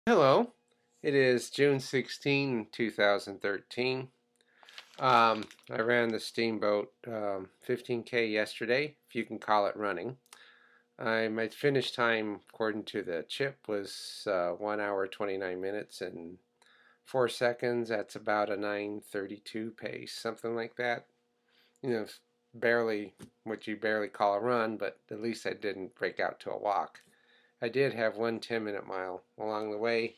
Hello, it is June 16, 2013. I ran the Steamboat 15K yesterday, if you can call it running. My finish time, according to the chip, was 1 hour 29 minutes and 4 seconds. That's about a 9:32 pace, something like that. Barely what you barely call a run, but at least I didn't break out to a walk. I did have one 10-minute mile along the way,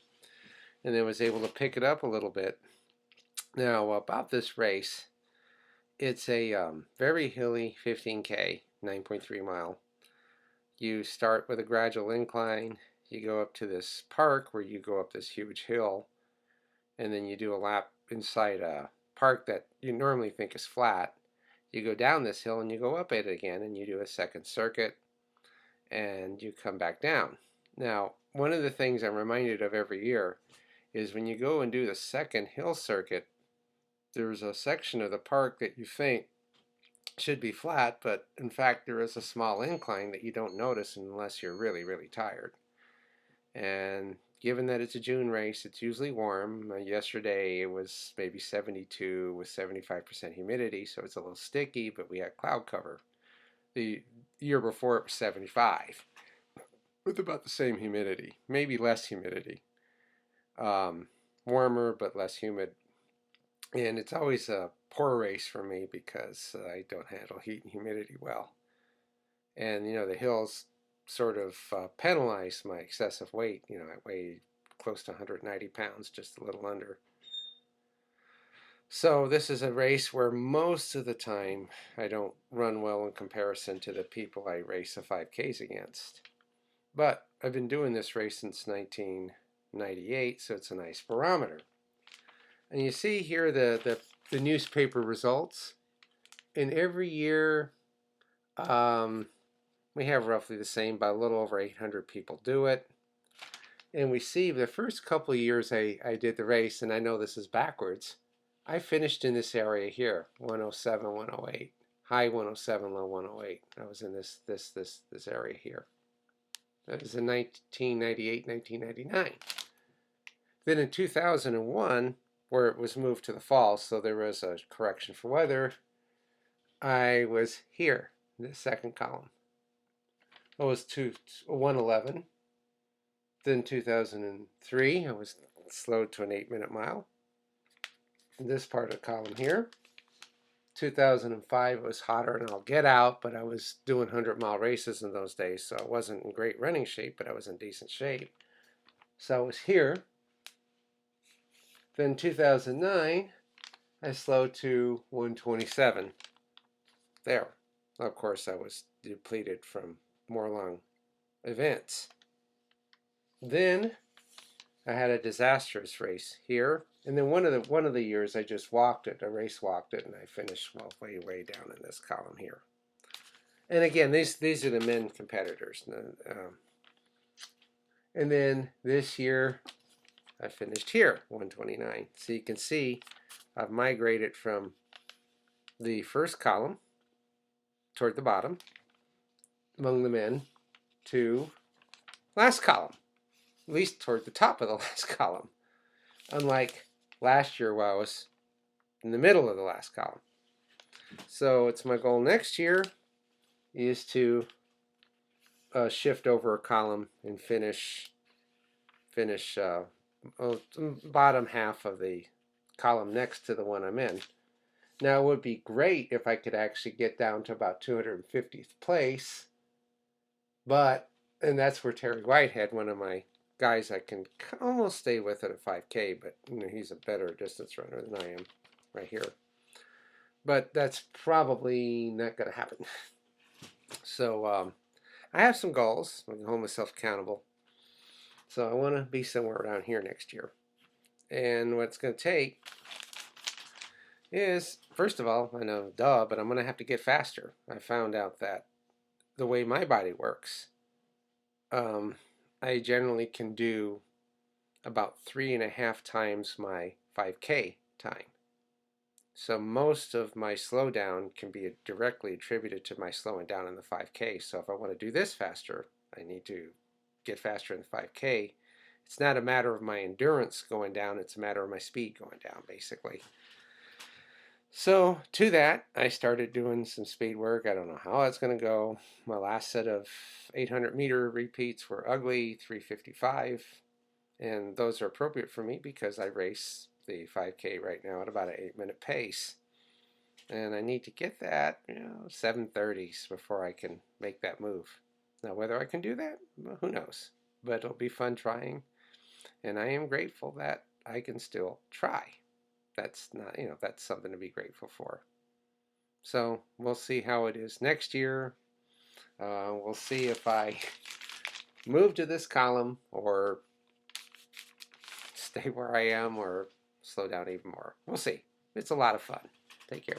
and then was able to pick it up a little bit. Now, about this race, it's a very hilly 15K, 9.3 mile. You start with a gradual incline, you go up to this park where you go up this huge hill, and then you do a lap inside a park that you normally think is flat. You go down this hill and you go up it again, and you do a second circuit, and you come back down. Now, one of the things I'm reminded of every year is when you go and do the second hill circuit, there's a section of the park that you think should be flat, but in fact there is a small incline that you don't notice unless you're really, really tired. And given that it's a June race, it's usually warm. Yesterday it was maybe 72 with 75% humidity, so it's a little sticky, but we had cloud cover. The year before it was 75 with about the same humidity, maybe less humidity. Warmer but less humid. And it's always a poor race for me because I don't handle heat and humidity well. And, the hills sort of penalize my excessive weight. I weigh close to 190 pounds, just a little under. So this is a race where most of the time I don't run well in comparison to the people I race the 5Ks against. But I've been doing this race since 1998, so it's a nice barometer. And you see here the newspaper results. And every year we have roughly the same, but a little over 800 people do it. And we see the first couple of years I did the race, and I know this is backwards, I finished in this area here, 107, 108. High 107, low 108. I was in this area here. That was in 1998, 1999. Then in 2001, where it was moved to the fall, so there was a correction for weather, I was here, in the second column. It was 111. Then 2003, I was slowed to an 8-minute mile. In this part of the column here. 2005, it was hotter, and I'll get out, but I was doing 100-mile races in those days, so I wasn't in great running shape, but I was in decent shape. So I was here. Then 2009, I slowed to 127. There. Of course, I was depleted from more long events. Then I had a disastrous race here, and then one of the years I just walked it. I race walked it, and I finished way down in this column here. And again, these are the men competitors. And then this year I finished here, 129. So you can see I've migrated from the first column toward the bottom among the men to last column, at least toward the top of the last column, unlike last year where I was in the middle of the last column. So it's my goal next year is to shift over a column and finish bottom half of the column next to the one I'm in. Now, it would be great if I could actually get down to about 250th place, and that's where Terry Whitehead, one of my guys I can almost stay with at a 5K, but he's a better distance runner than I am right here. But that's probably not going to happen. So I have some goals. I'm going to hold myself accountable. So I want to be somewhere around here next year. And what it's going to take is, first of all, I know, but I'm going to have to get faster. I found out that the way my body works, I generally can do about 3.5 times my 5K time. So most of my slowdown can be directly attributed to my slowing down in the 5K. So if I want to do this faster, I need to get faster in the 5K. it's not a matter of my endurance going down, it's a matter of my speed going down, basically. So to that, I started doing some speed work. I don't know how it's going to go. My last set of 800-meter repeats were ugly, 355, and those are appropriate for me because I race the 5K right now at about an 8-minute pace. And I need to get that, 7:30s before I can make that move. Now, whether I can do that, well, who knows? But it'll be fun trying, and I am grateful that I can still try. That's not, that's something to be grateful for. So we'll see how it is next year. We'll see if I move to this column or stay where I am or slow down even more. We'll see. It's a lot of fun. Take care.